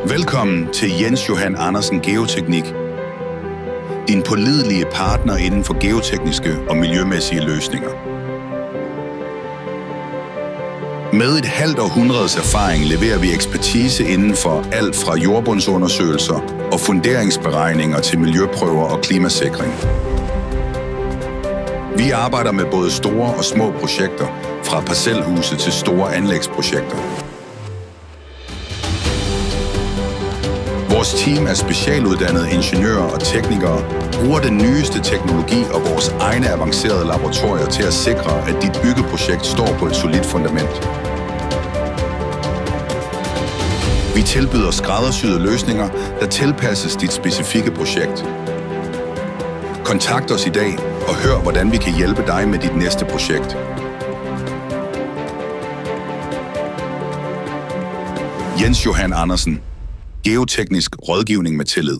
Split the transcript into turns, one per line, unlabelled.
Velkommen til Jens Johan Andersen Geoteknik, din pålidelige partner inden for geotekniske og miljømæssige løsninger. Med et halvt århundredes erfaring leverer vi ekspertise inden for alt fra jordbundsundersøgelser og funderingsberegninger til miljøprøver og klimasikring. Vi arbejder med både store og små projekter, fra parcelhuse til store anlægsprojekter. Vores team af specialuddannede ingeniører og teknikere bruger den nyeste teknologi og vores egne avancerede laboratorier til at sikre, at dit byggeprojekt står på et solidt fundament. Vi tilbyder skræddersyede løsninger, der tilpasses dit specifikke projekt. Kontakt os i dag og hør, hvordan vi kan hjælpe dig med dit næste projekt. Jens Johan Andersen. Geoteknisk rådgivning med tillid.